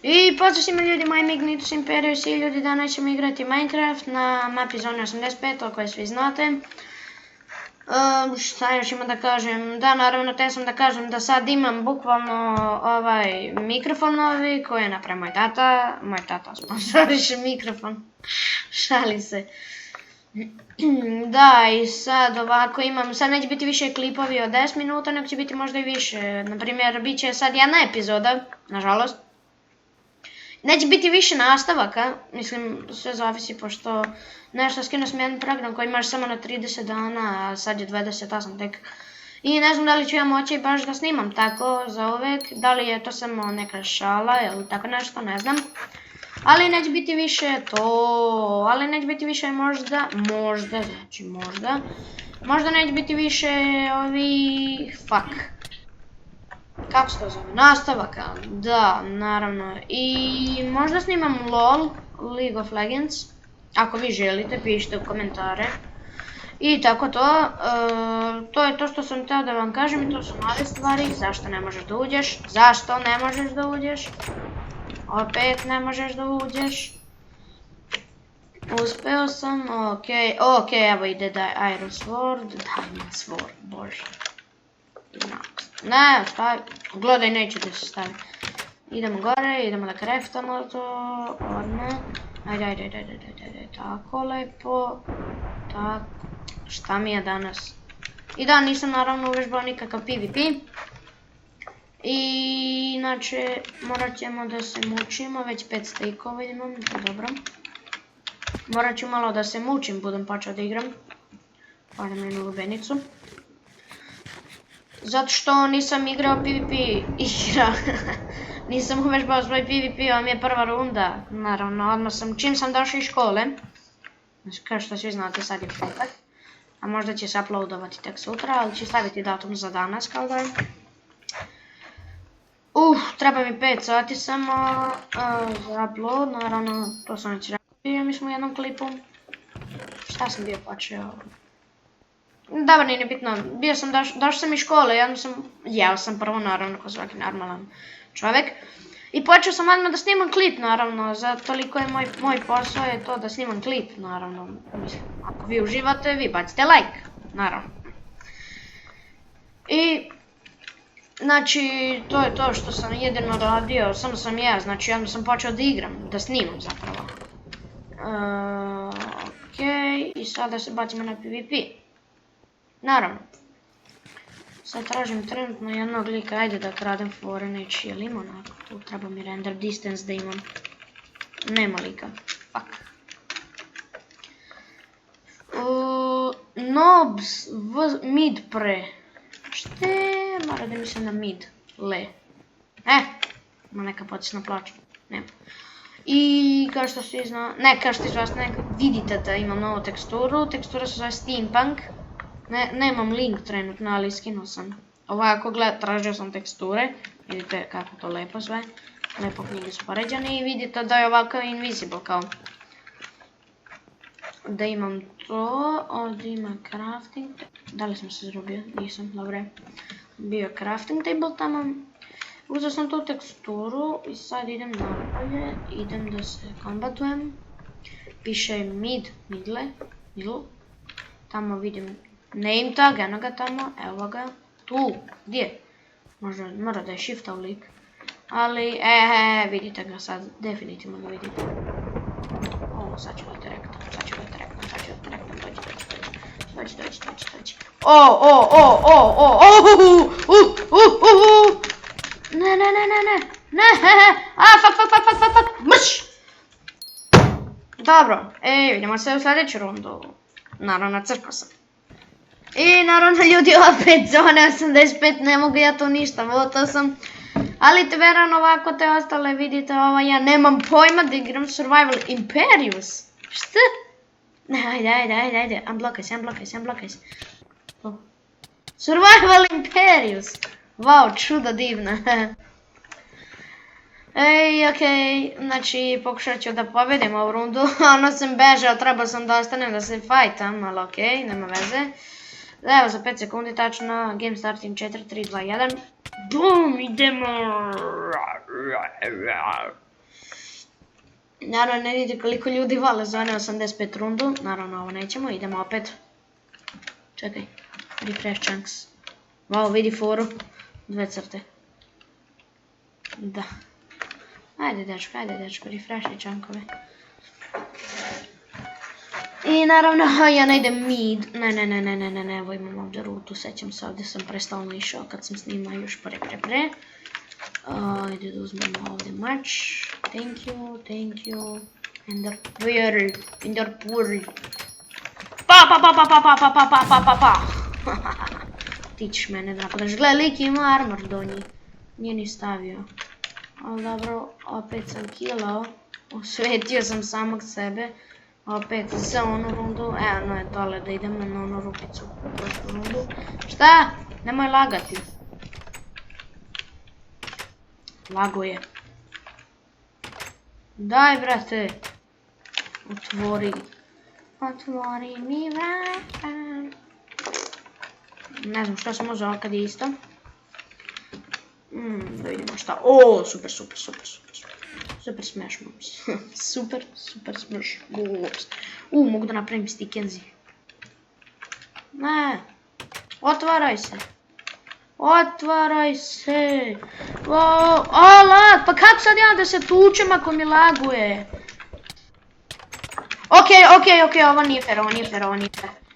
I pozdrav svima ljudi, moje ime Ignitus Imperius i ljudi, danas ćemo igrati Minecraft na mapi Zone 85, o kojoj svi znate. Šta još ima da kažem? Da, naravno, te sam da kažem da sad imam bukvalno ovaj mikrofon novi koji je napravio moj tata sponzoriše mikrofon, šali se. Da, i sad ovako imam, sad neće biti više klipovi od 10 minuta, nego će biti možda i više. Naprimjer, bit će sad jedna epizoda, nažalost. Neće biti više nastavaka, mislim, sve zavisi pošto nešto skinuo sam jedan program koji imaš samo na 30 dana, a sad je 28 tek. I ne znam da li ću ja moći baš da snimam tako za uvek, da li je to samo neka šala ili tako nešto, ne znam. Ali neće biti više to, ali neće biti više možda, možda neće biti više ovih, kako se to zove, nastavaka, da, naravno, i možda snimam LOL, League of Legends, ako vi želite, pišite u komentare. I tako to, to je to što sam htio da vam kažem i to su male stvari, zašto ne možeš da uđeš, opet ne možeš da uđeš, uspeo sam, okej, evo ide Iron Sword, Diamond Sword, bože. Ne, stavi, gledaj, neće da se stavi. Idemo gore, idemo da craftamo to, odmah. Ajde, tako lepo, tako, šta mi je danas? I da, nisam naravno uvežbao nikakav PvP. I, inače, morat ćemo da se mučimo, već 5 steakova imam, dobro. Morat ću malo da se mučim, budem počeo da igram. Param jednu lubenicu. Zato što nisam igrao PvP nisam uvežbao svoj PvP, ovo mi je prva runda, naravno, odmah sam, čim sam došao iz škole, kao što svi znate, sad je petak, a možda će se uploadovati tek sutra, ali ću staviti datum za danas, kao da je. Treba mi 5 sati samo za upload, naravno, to sam već radio, mi smo u jednom klipu. Šta sam bio počeo? Dobro, nije bitno, došao sam iz škole, jeo sam prvo, naravno, kao svaki normalan čovjek. I počeo sam odmah da snimam klip, naravno, za toliko je moj posao je to da snimam klip, naravno. Mislim, ako vi uživate, vi bacite like, naravno. I, znači, to je to što sam jedino radio, samo sam ja, znači odmah sam počeo da igram, da snimam zapravo. Okej, i sada se bacimo na PvP. Naravno. Sad tražim trenutno jednog lika, ajde da kradem fore, neći, jel ima onako, tu treba mi render distance da imam. Nema lika, fuck. Nobs mid pre. Šte, mora da mislim na mid, le. Ima neka potisna plaća, nema. I kao što svi zna, kao što iz vas vidite da imam novu teksturu, tekstura se zove Steampunk. Nemam link trenutno, ali skinuo sam. Ovako, tražio sam teksture, vidite kako to lepo sve, lepo knjige su poređane i vidite da je ovako invisible kao. Da imam to, ovdje ima crafting, da li sam se zrobio, nisam, dobro. Bio crafting table tamo, uzeo sam tu teksturu i sad idem napolje, idem da se kombatujem, piše middle, tamo vidim name tag, eno ga tamo, evo ga, tu, gdje? Možda mora da je shiftao lik, ali, vidite ga sad, definitivno ga vidite. Sad ću ga direktno, dođi. Ne, fuck, mrš! Dobro, vidimo se u sljedeću rundu, naravno, crkao sam. I naravno ljudi, opet Zone 85, ne mogu ja to ništa, votao sam. Ali veran ovako te ostale vidite, ja nemam pojma da igram Survival Imperius. Šta? Ajde, unblockaj se. Survival Imperius. Wow, čudo divno. Okej, znači pokušat ću da pobedim ovu rundu, ono sam bežao, trebao sam da ostanem da se fajtam, ali okej, nema veze. Evo za 5 sekundi tačno, game starting 4, 3, 2, 1. Boom, idemo! Naravno, ne vidite koliko ljudi vole zone 85 rundu. Naravno, ovo nećemo, idemo opet. Čekaj, refresh chunks. Wow, vidi foru. 2 crte. Da. Ajde, dečko, refreshi chunkove. I naravno, ja ne idem mid. Ne, evo imam ovdje rutu, sećam se, ovdje sam prestalno išao kad sam snimao još pre. Ajde da uzmemo ovdje mač. Thank you. Ender pearl. Pa. Ti ćeš mene da napadaš. Gle, lik ima armor donji. Nije ni stavio. Ali dobro, opet sam killao. Osvetio sam samog sebe. Opet za onu rundu. No je dole da idemo na onu rupicu. Prošlu rundu. Šta? Nemoj lagati. Lago je. Daj, brate. Otvori mi vrata. Ne znam šta sam uzela kad je isto. Da vidimo šta. Super. Super smash moves. Super smash moves. Mogu da napravim stikenzi. Ne. Otvaraj se. Lag, pa kako sad ja da se tučem ako mi laguje? Okej, ovo nije fair.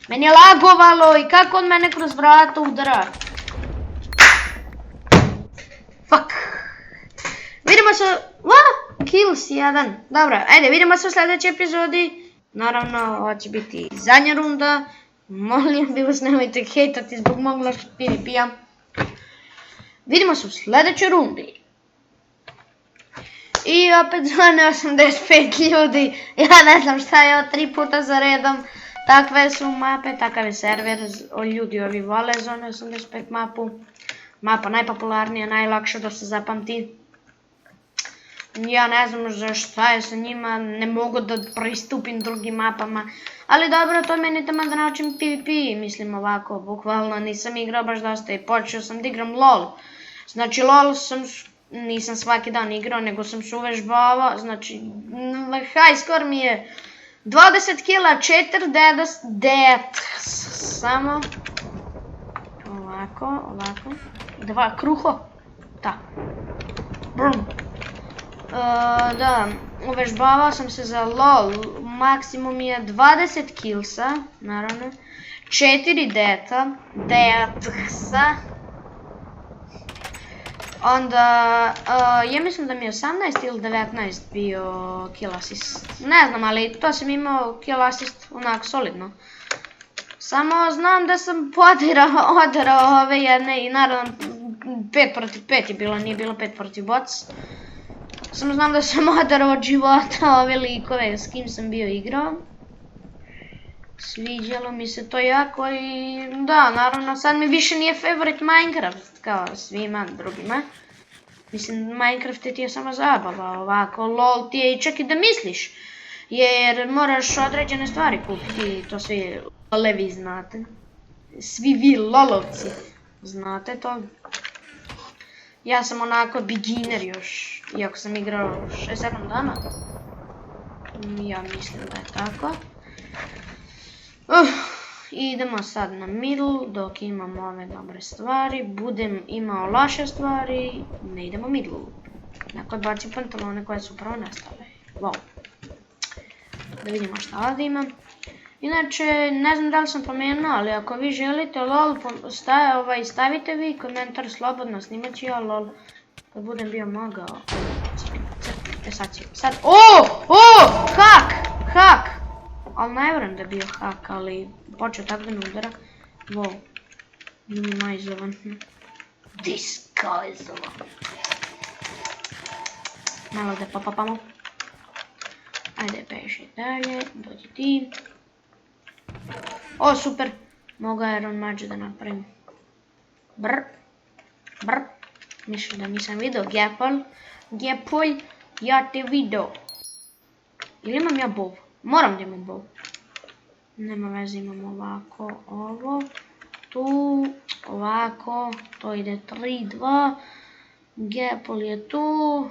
Meni je lagovalo i kako on mene kroz vrata udara. Fuck. Vidimo se... Kills 1. Dobro, ajde, vidimo se u sljedećoj epizodi. Naravno, ovo će biti zadnja runda. Molim bi vas, nemojte hejtati zbog mog lošeg PvP-a. Vidimo se u sljedećoj rundi. I opet zone 85 ljudi. Ja ne znam šta je ovo 3 puta za redom. Takve su mape, takav je server. Ljudi ovi vole zone 85 mapu. Mapa najpopularnija, najlakša da se zapamti. Ja ne znam za šta je sa njima, ne mogu da pristupim drugim mapama. Ali dobro, to meni tamo da naučim PvP, mislim ovako, bukvalno nisam igrao baš dosta i počeo sam da igram LOL. Znači LOL nisam svaki dan igrao, nego sam se uvežbavao, znači high score mi je 20 kila, 4 deaths, samo ovako, 2 kruho, tako, brum. Da, uvežbavao sam se za LOL, maksimum je 20 killsa, naravno, 4 deathsa, onda, ja mislim da mi je 18 ili 19 bio kill assist, ne znam, ali to sam imao kill assist onak solidno. Samo znam da sam oderao ove jedne i naravno 5 protiv 5 je bilo, nije bilo 5 protiv bots. Samo znam da sam oderao od života ove likove s kim sam bio igrao. Sviđalo mi se to jako i da, naravno sad mi više nije favorite Minecraft kao svima drugima. Mislim, Minecraft ti je samo zabava, ovako LOL ti je i čak i da misliš. Jer moraš određene stvari kupiti, to svi lolevi znate. Svi vi lolovci znate to. Ja sam onako beginner još, iako sam igrao 6-7 dana. Ja mislim da je tako. Idemo sad na middle, dok imam ove dobre stvari. Budem imao loše stvari, ne idemo middle. Nakon bacim pantalone koje su prvo nastale. Wow. Da vidimo šta ovdje imam. Inače, ne znam da li sam pomenuo, ali ako vi želite LOL, stavite vi komentar slobodno, snimat ću ja LOL kad budem bio mogao. Sad, hak! Ali ne vjerujem da je bio hak, ali počeo tako da me udara. Wow, minimizovan. Disguizovan. Malo da popapamo. Ajde, beži dalje, dođi ti. Super, mogu Iron Mage da napravim. Brr. Mislim da nisam vidio, Gepol, ja te vidio. Ili imam ja bow? Moram da imam bow. Nema veze, imam ovako, ovo, tu, ovako, to ide 3-2. Gepol je tu.